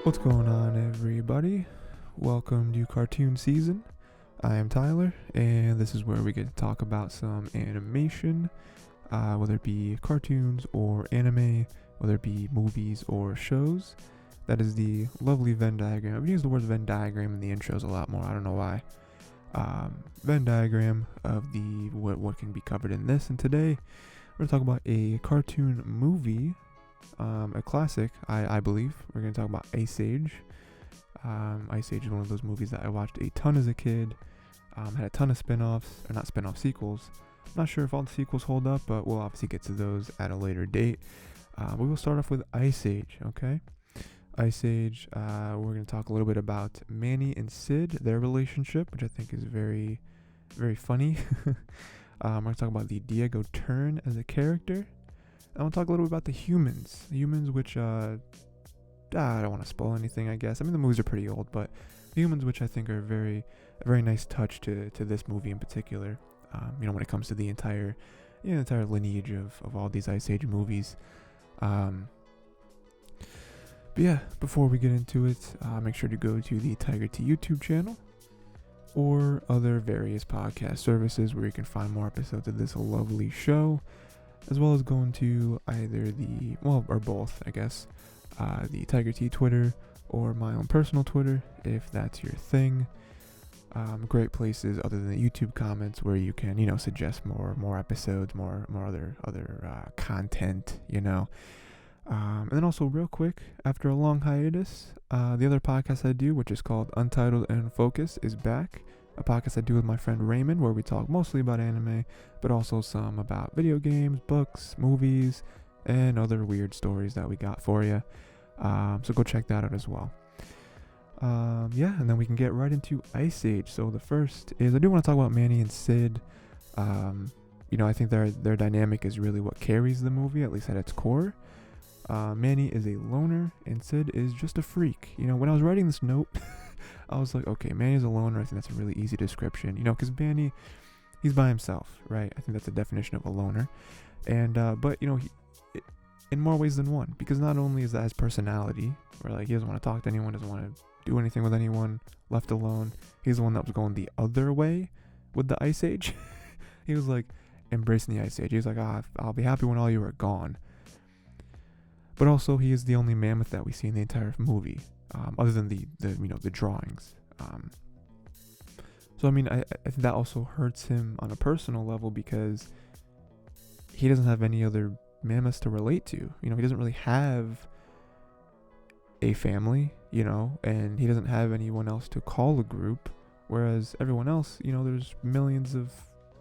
What's going on, everybody? Welcome to cartoon season. I am Tyler, and this is where we get to talk about some animation, whether it be cartoons or anime, whether it be movies or shows. That is the lovely Venn diagram. I've used the word Venn diagram in the intros a lot more. I don't know why. Venn diagram of the what can be covered in this. And today we're going to talk about a cartoon movie. A classic, I believe. We're going to talk about Ice Age. Ice Age is one of those movies that I watched a ton as a kid. Had a ton of spin-offs, or not spin-off, sequels. Not sure if all the sequels hold up, but we'll obviously get to those at a later date. We will start off with Ice Age, okay? Ice Age, we're going to talk a little bit about Manny and Sid, their relationship, which I think is very, very funny. We're going to talk about the Diego turn as a character. I want to talk a little bit about the humans. The humans, which, I don't want to spoil anything, I guess. I mean, the movies are pretty old, but the humans, which I think are a very nice touch to this movie in particular. When it comes to the entire lineage of all these Ice Age movies. But yeah, before we get into it, make sure to go to the Tiger T YouTube channel or other various podcast services where you can find more episodes of this lovely show, as well as going to either or both, I guess, the Tiger T Twitter or my own personal Twitter, if that's your thing. Great places other than the YouTube comments where you can, suggest more episodes, more other content, And then also real quick, after a long hiatus, the other podcast I do, which is called Untitled and Focus, is back. A podcast I do with my friend Raymond, where we talk mostly about anime, but also some about video games, books, movies, and other weird stories that we got for you. So go check that out as well. And then we can get right into Ice Age. So the first is, I do want to talk about Manny and Sid. I think their dynamic is really what carries the movie, at least at its core. Manny is a loner, and Sid is just a freak. When I was writing this note, I was like, okay, Manny's a loner. I think that's a really easy description, because Manny, he's by himself, right? I think that's the definition of a loner. And, but, he, in more ways than one, because not only is that his personality, where, he doesn't want to talk to anyone, doesn't want to do anything with anyone, left alone. He's the one that was going the other way with the Ice Age. He was, embracing the Ice Age. He was like, I'll be happy when all you are gone. But also, he is the only mammoth that we see in the entire movie, other than the drawings. So I mean, I think that also hurts him on a personal level because he doesn't have any other mammoths to relate to. He doesn't really have a family, and he doesn't have anyone else to call a group. Whereas everyone else, there's millions of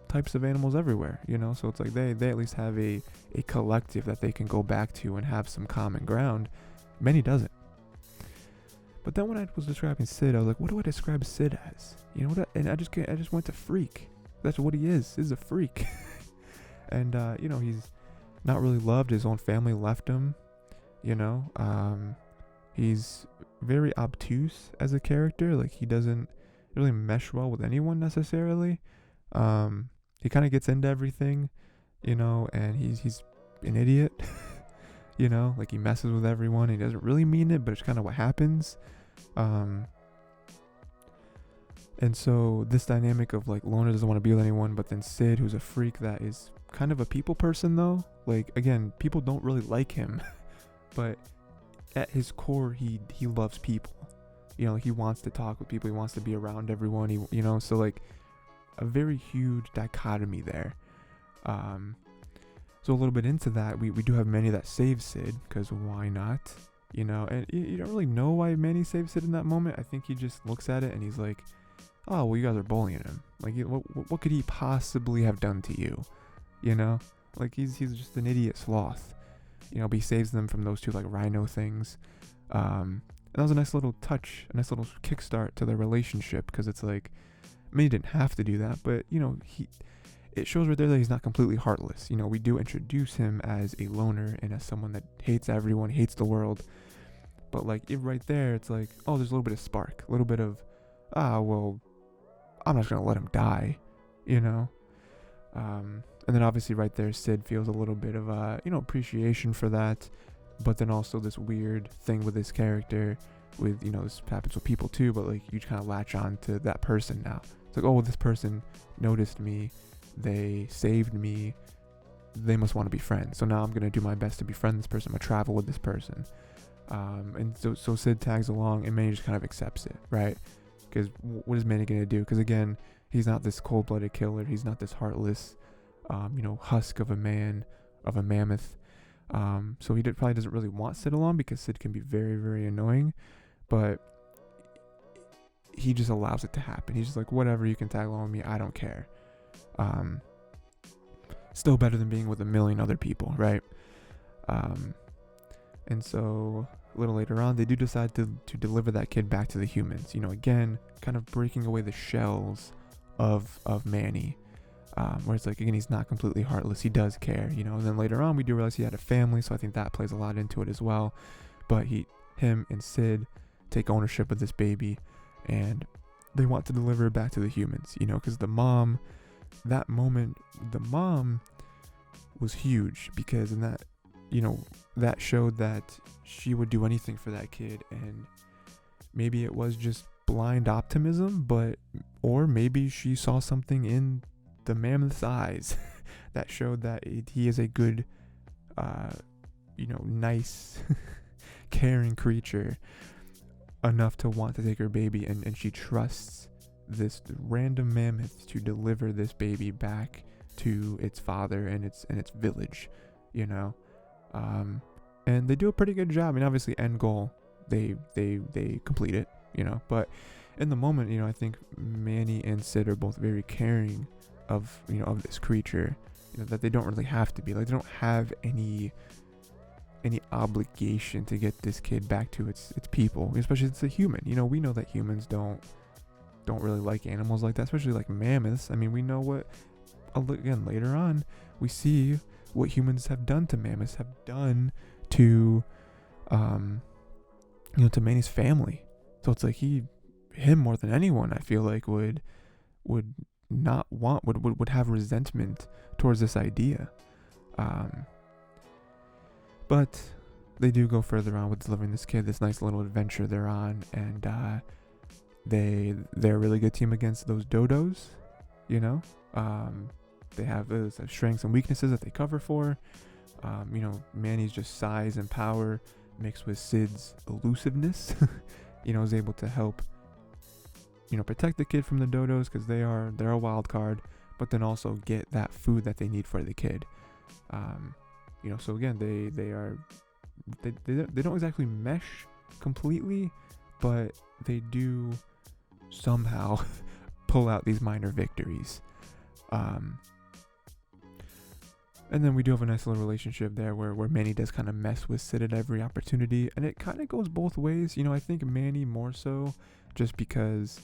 types of animals everywhere, so it's like they at least have a collective that they can go back to and have some common ground. Manny doesn't. But then when I was describing Sid, I was like, what do I describe Sid as? And I just went to freak. That's what he is. He's a freak. And he's not really loved. His own family left him. He's very obtuse as a character. He doesn't really mesh well with anyone necessarily. He kind of gets into everything, and he's an idiot. He messes with everyone. He doesn't really mean it, but it's kind of what happens. And so this dynamic of loner doesn't want to be with anyone, but then Sid, who's a freak that is kind of a people person though. Again, people don't really like him, but at his core, he loves people. He wants to talk with people. He wants to be around everyone. So a very huge dichotomy there. So a little bit into that, we do have Manny that saves Sid, because why not? And you don't really know why Manny saves Sid in that moment. I think he just looks at it and he's like, oh, well, you guys are bullying him. What could he possibly have done to you? He's just an idiot sloth. But he saves them from those two rhino things. And that was a nice little touch, a nice little kickstart to their relationship, because it's he didn't have to do that, but it shows right there that he's not completely heartless. We do introduce him as a loner and as someone that hates everyone, hates the world. But right there, it's oh, there's a little bit of spark, a little bit of, well, I'm not just gonna let him die, And then obviously right there, Sid feels a little bit of appreciation for that, but then also this weird thing with his character this happens with people too, but like you kind of latch on to that person now. It's like, oh, well, this person noticed me, they saved me, they must want to be friends. So now I'm gonna do my best to befriend this person. I'm gonna travel with this person. And so Sid tags along, and Manny just kind of accepts it, right? Because what is Manny gonna do? Because again, he's not this cold-blooded killer. He's not this heartless, husk of a man, of a mammoth. So he probably doesn't really want Sid along, because Sid can be very, very annoying. But he just allows it to happen. He's just like, whatever, you can tag along with me, I don't care. Still better than being with a million other people, right? And so a little later on, they do decide to deliver that kid back to the humans. Again, kind of breaking away the shells of Manny. Where it's like, again, he's not completely heartless. He does care, And then later on, we do realize he had a family, so I think that plays a lot into it as well. But him and Sid take ownership of this baby, and they want to deliver it back to the humans, because the mom was huge, because in that, that showed that she would do anything for that kid. And maybe it was just blind optimism, or maybe she saw something in the mammoth's eyes that showed that he is a good, nice, caring creature enough to want to take her baby, and she trusts this random mammoth to deliver this baby back to its father and its village, and they do a pretty good job. I mean, obviously, end goal, they complete it, but in the moment, I think Manny and Sid are both very caring of this creature, that they don't really have to be, like, they don't have any obligation to get this kid back to its people, especially it's a human. We know that humans don't really like animals like that, especially like mammoths. I mean, we know what, again, later on we see what humans have done to mammoths, have done to to Manny's family. So it's like him more than anyone, I feel like, would not want, would have resentment towards this idea. But they do go further on with delivering this kid, this nice little adventure they're on, and they're a really good team against those dodos. They have those strengths and weaknesses that they cover for. Manny's just size and power mixed with Sid's elusiveness, is able to help, protect the kid from the dodos, because they're a wild card, but then also get that food that they need for the kid. So again, they don't exactly mesh completely, but they do somehow pull out these minor victories. And then we do have a nice little relationship there where Manny does kind of mess with Sid at every opportunity, and it kind of goes both ways. I think Manny more so just because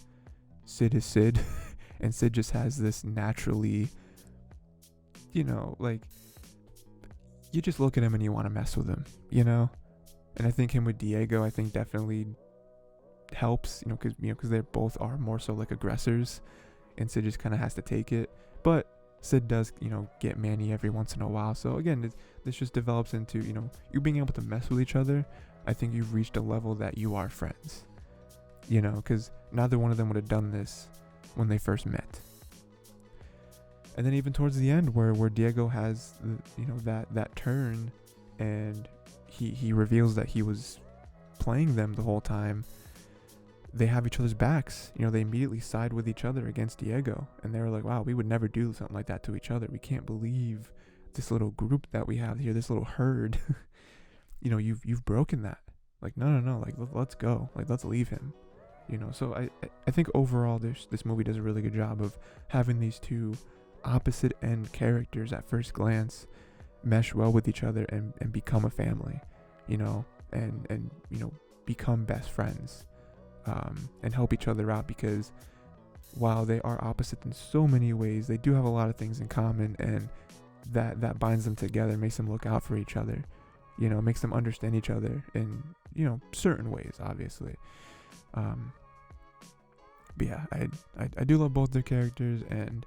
Sid is Sid, and Sid just has this naturally, like, you just look at him and you want to mess with him, And I think him with Diego, I think definitely helps, because they both are more so like aggressors, and Sid just kind of has to take it. But Sid does, get Manny every once in a while. So again, this just develops into, you being able to mess with each other. I think you've reached a level that you are friends, because neither one of them would have done this when they first met. And then even towards the end, where Diego has, that turn, and he reveals that he was playing them the whole time, they have each other's backs. They immediately side with each other against Diego, and they were like, wow, we would never do something like that to each other. We can't believe this little group that we have here, this little herd. You've broken that. Like, no, like, let's go, like, let's leave him. So I think overall this movie does a really good job of having these two opposite end characters at first glance mesh well with each other and become a family, and become best friends, and help each other out, because while they are opposite in so many ways, they do have a lot of things in common, and that binds them together, makes them look out for each other, makes them understand each other in certain ways, obviously. But yeah, I do love both their characters, and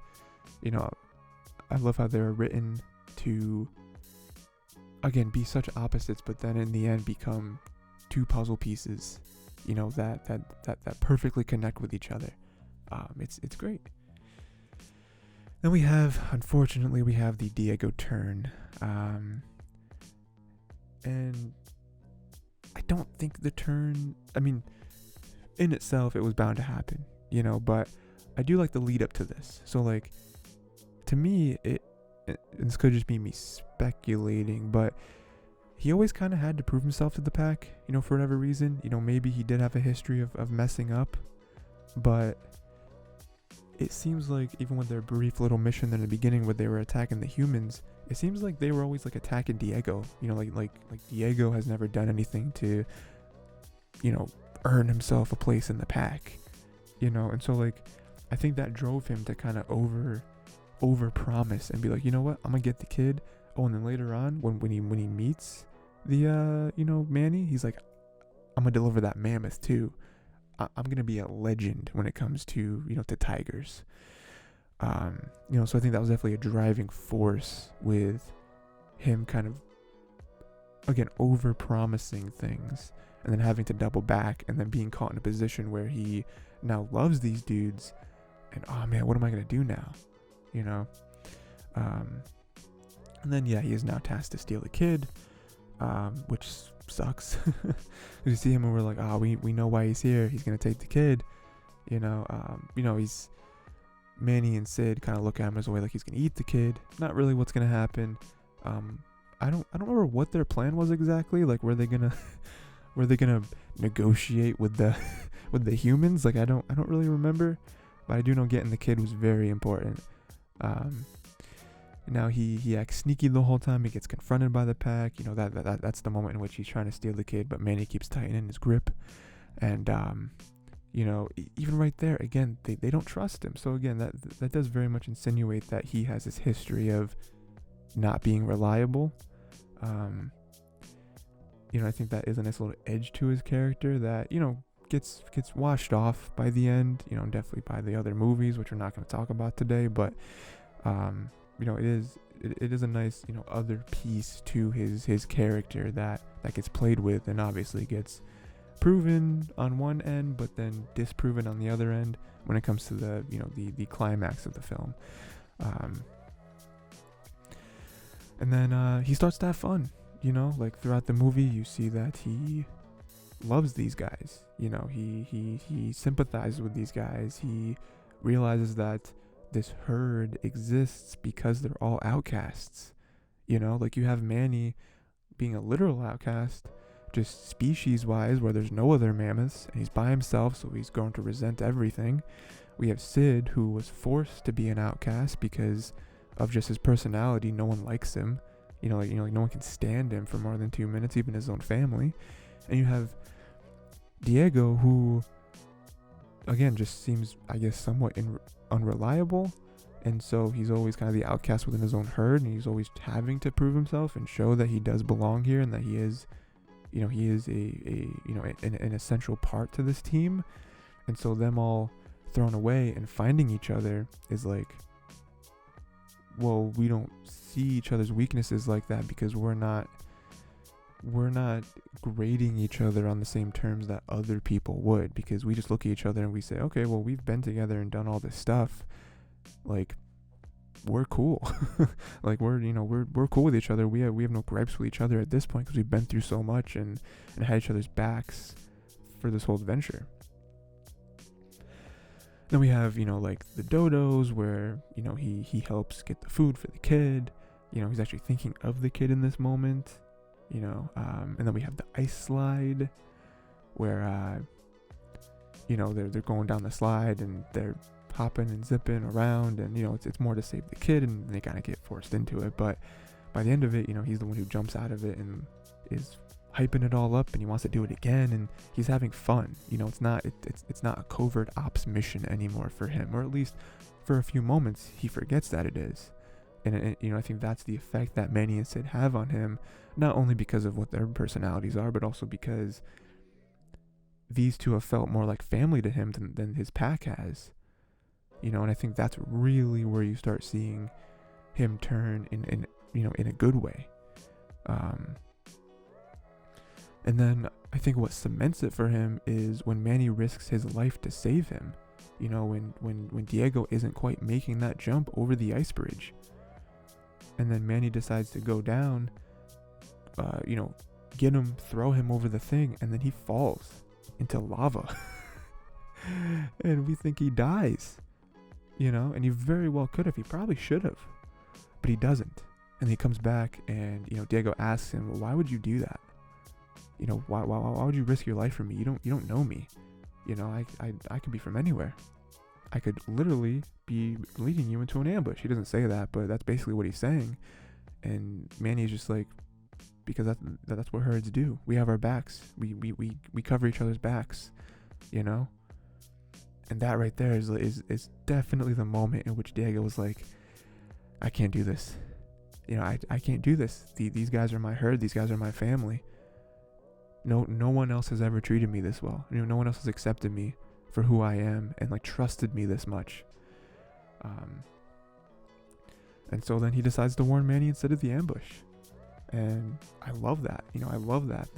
I love how they're written to, again, be such opposites, but then in the end become two puzzle pieces, that perfectly connect with each other. It's great. Then unfortunately, we have the Diego turn. And I don't think the turn, in itself, it was bound to happen, but I do like the lead up to this. So, like, to me, this could just be me speculating, but he always kind of had to prove himself to the pack, for whatever reason. Maybe he did have a history of messing up, but it seems like even with their brief little mission in the beginning where they were attacking the humans, it seems like they were always like attacking Diego. Like Diego has never done anything to, earn himself a place in the pack, and so like I think that drove him to kind of over promise and be like, you know what, I'm gonna get the kid. Oh, and then later on when he meets the Manny, he's like, I'm gonna deliver that mammoth too. I'm gonna be a legend when it comes to to tigers. So I think that was definitely a driving force with him kind of, again, over promising things and then having to double back and then being caught in a position where he now loves these dudes and, oh man, what am I gonna do now? And then he is now tasked to steal the kid, which sucks. You see him and we're like, we know why he's here. He's gonna take the kid. He's Manny and Sid kind of look at him as a way like he's gonna eat the kid. Not really what's gonna happen. I don't remember what their plan was exactly. Like, were they gonna negotiate with the with the humans? Like, I don't really remember, but I do know getting the kid was very important. Now he acts sneaky the whole time. He gets confronted by the pack. That's the moment in which he's trying to steal the kid, but Manny keeps tightening his grip. And even right there, again, they don't trust him. So again, that does very much insinuate that he has this history of not being reliable. I think that is a nice little edge to his character that gets washed off by the end. Definitely by the other movies, which we're not going to talk about today, but it is a nice other piece to his character that gets played with and obviously gets proven on one end but then disproven on the other end when it comes to the climax of the film. And then he starts to have fun, like throughout the movie you see that he loves these guys. He sympathizes with these guys. He realizes that this herd exists because they're all outcasts. Like you have Manny being a literal outcast, just species wise, where there's no other mammoths and he's by himself, so he's going to resent everything. We have Sid, who was forced to be an outcast because of just his personality. No one likes him. No one can stand him for more than 2 minutes, even his own family. And you have Diego, who again just seems, I guess, somewhat unreliable, and so he's always kind of the outcast within his own herd, and he's always having to prove himself and show that he does belong here and that he is an essential part to this team. And so them all thrown away and finding each other is like, well, we don't see each other's weaknesses like that because we're not grading each other on the same terms that other people would, because we just look at each other and we say, okay, well, we've been together and done all this stuff, like, we're cool. Like, we're cool with each other. We have no gripes with each other at this point because we've been through so much and had each other's backs for this whole adventure. Then we have like the dodos where he helps get the food for the kid. He's actually thinking of the kid in this moment. And then we have the ice slide where they're going down the slide and they're hopping and zipping around, and it's more to save the kid, and they kind of get forced into it. But by the end of it, he's the one who jumps out of it and is hyping it all up, and he wants to do it again, and he's having fun. It's not a covert ops mission anymore for him, or at least for a few moments he forgets that it is. And I think that's the effect that Manny and Sid have on him, not only because of what their personalities are, but also because these two have felt more like family to him than his pack has. And I think that's really where you start seeing him turn in a good way. And then I think what cements it for him is when Manny risks his life to save him. You know, when Diego isn't quite making that jump over the ice bridge. And then Manny decides to go down, get him, throw him over the thing, and then he falls into lava. And we think he dies, and he very well could have. He probably should have, but he doesn't. And he comes back, and Diego asks him, well, why would you do that? Why would you risk your life for me? You don't know me. I could be from anywhere. I could literally be leading you into an ambush. He doesn't say that, but that's basically what he's saying. And Manny's just like, because that's what herds do. We have our backs. We cover each other's backs, And that right there is definitely the moment in which Diego was like, I can't do this. I can't do this. These guys are my herd. These guys are my family. No one else has ever treated me this well. No one else has accepted me for who I am and like trusted me this much. And so then he decides to warn Manny instead of the ambush. And I love that. I love that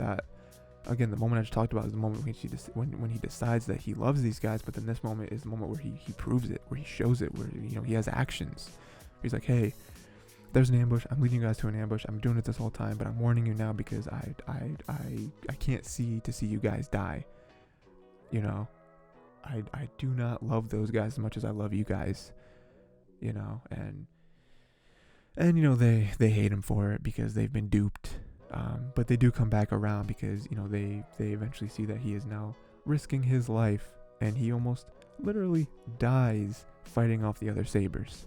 again, the moment I just talked about is the moment when he decides that he loves these guys, but then this moment is the moment where he proves it, where he shows it, where he has actions. He's like, hey, there's an ambush. I'm leading you guys to an ambush. I'm doing it this whole time, but I'm warning you now because I can't see you guys die. I do not love those guys as much as I love you guys. And they hate him for it because they've been duped. But they do come back around because they eventually see that he is now risking his life, and he almost literally dies fighting off the other sabers.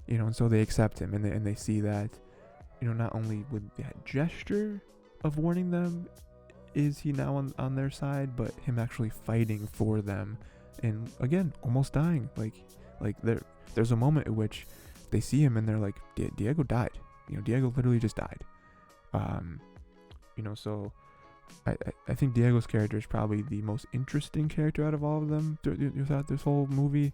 And so they accept him, and they see that, not only with that gesture of warning them is he now on their side, but him actually fighting for them, and again, almost dying. Like there's a moment at which they see him and they're like, Diego died. Diego literally just died. So I think Diego's character is probably the most interesting character out of all of them throughout this whole movie,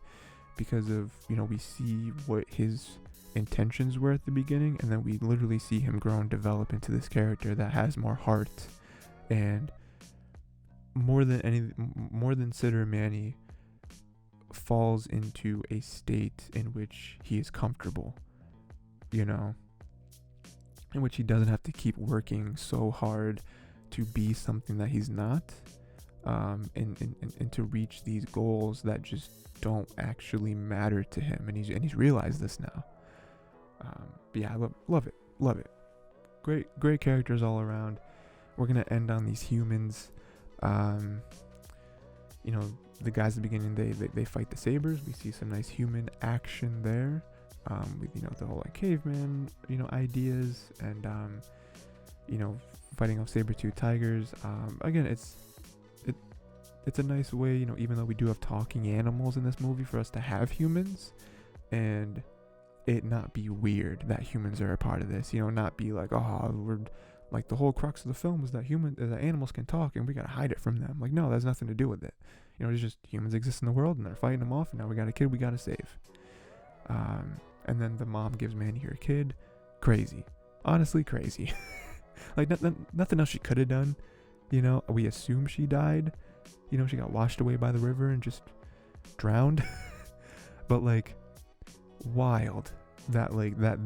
because of, we see what his intentions were at the beginning, and then we literally see him grow and develop into this character that has more heart, and more than Sid or Manny, falls into a state in which he is comfortable, in which he doesn't have to keep working so hard to be something that he's not, and to reach these goals that just don't actually matter to him, and he's realized this now. But yeah, I love it. Great characters all around. We're gonna end on these humans. The guys at the beginning, they fight the sabers. We see some nice human action there, with the whole like caveman ideas, and fighting off saber-tooth tigers. Again, it's a nice way, even though we do have talking animals in this movie, for us to have humans and it not be weird that humans are a part of this, not be like, oh, we're like, the whole crux of the film is that animals can talk and we gotta hide it from them. Like, no, that has nothing to do with it. It's just humans exist in the world and they're fighting them off, and now we got a kid we gotta save. And then the mom gives Manny her kid. Crazy. Honestly, crazy. Like, nothing else she could have done. We assume she died. She got washed away by the river and just drowned. But like, wild that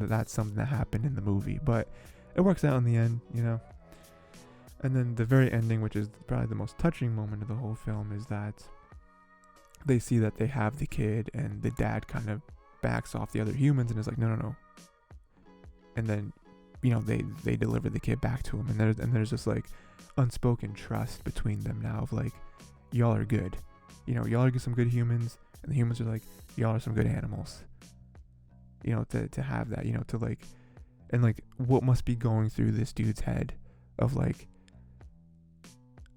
that's something that happened in the movie. But it works out in the end, And then the very ending, which is probably the most touching moment of the whole film, is that they see that they have the kid, and the dad kind of backs off the other humans and is like, no. And then, they deliver the kid back to him, and there's this like unspoken trust between them now of like, y'all are good. Y'all are some good humans, and the humans are like, y'all are some good animals. To have that, to like, and like, what must be going through this dude's head of like,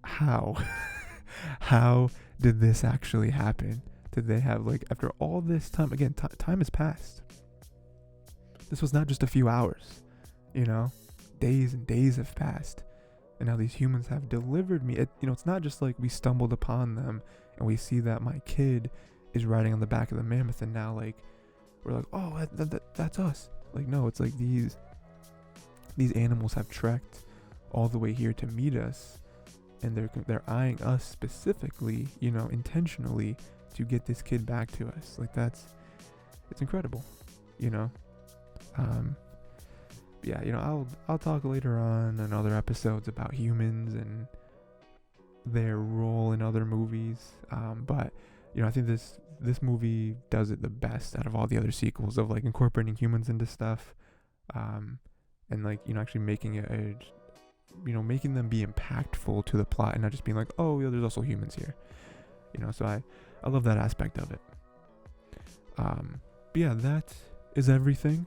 how did this actually happen? Did they have, like, after all this time, again, time has passed. This was not just a few hours, days and days have passed, and now these humans have delivered me. It's not just like we stumbled upon them and we see that my kid is riding on the back of the mammoth, and now like we're like, oh, that's us. Like, no, it's like these animals have trekked all the way here to meet us, and they're eyeing us specifically, intentionally, to get this kid back to us. Like, it's incredible, you know. Yeah, I'll talk later on in other episodes about humans and their role in other movies. But I think this movie does it the best out of all the other sequels of like incorporating humans into stuff, and like actually making it making them be impactful to the plot and not just being like, oh yeah, there's also humans here. So I love that aspect of it. But yeah, that is everything.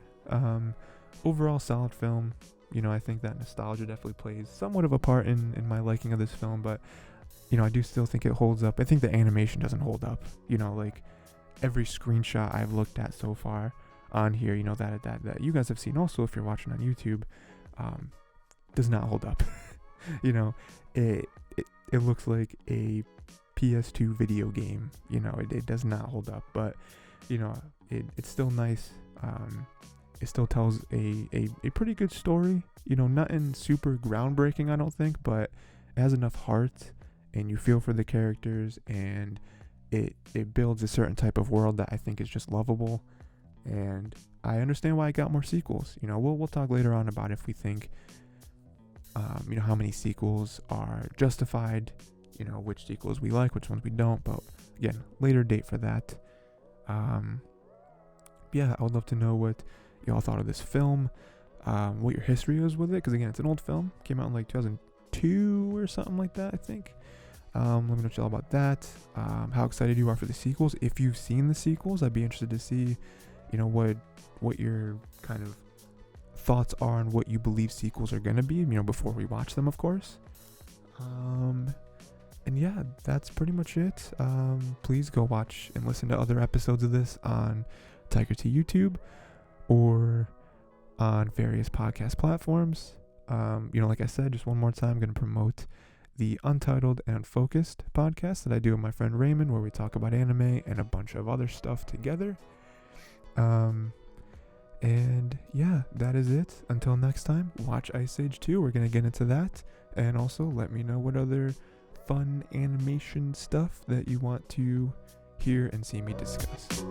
Overall solid film. I think that nostalgia definitely plays somewhat of a part in my liking of this film, but I do still think it holds up. I think the animation doesn't hold up. Like every screenshot I've looked at so far on here, that you guys have seen also if you're watching on YouTube, does not hold up. It looks like a PS2 video game. It does not hold up, but it's still nice. It still tells a pretty good story. Nothing super groundbreaking, I don't think, but it has enough heart, and you feel for the characters, and it builds a certain type of world that I think is just lovable. And I understand why it got more sequels. We'll talk later on about if we think how many sequels are justified, which sequels we like, which ones we don't, but again, later date for that. Yeah, I would love to know what y'all thought of this film, what your history is with it, because again, it's an old film, came out in like 2002 or something like that, I think. Let me know what y'all about that, how excited you are for the sequels. If you've seen the sequels, I'd be interested to see, what your kind of thoughts are on what you believe sequels are going to be, before we watch them, of course. And yeah, that's pretty much it. Please go watch and listen to other episodes of this on Tiger T YouTube or on various podcast platforms. Like I said, just one more time, I'm going to promote the Untitled and Unfocused podcast that I do with my friend Raymond, where we talk about anime and a bunch of other stuff together. And yeah, that is it. Until next time, watch Ice Age 2. We're going to get into that. And also let me know what other fun animation stuff that you want to hear and see me discuss.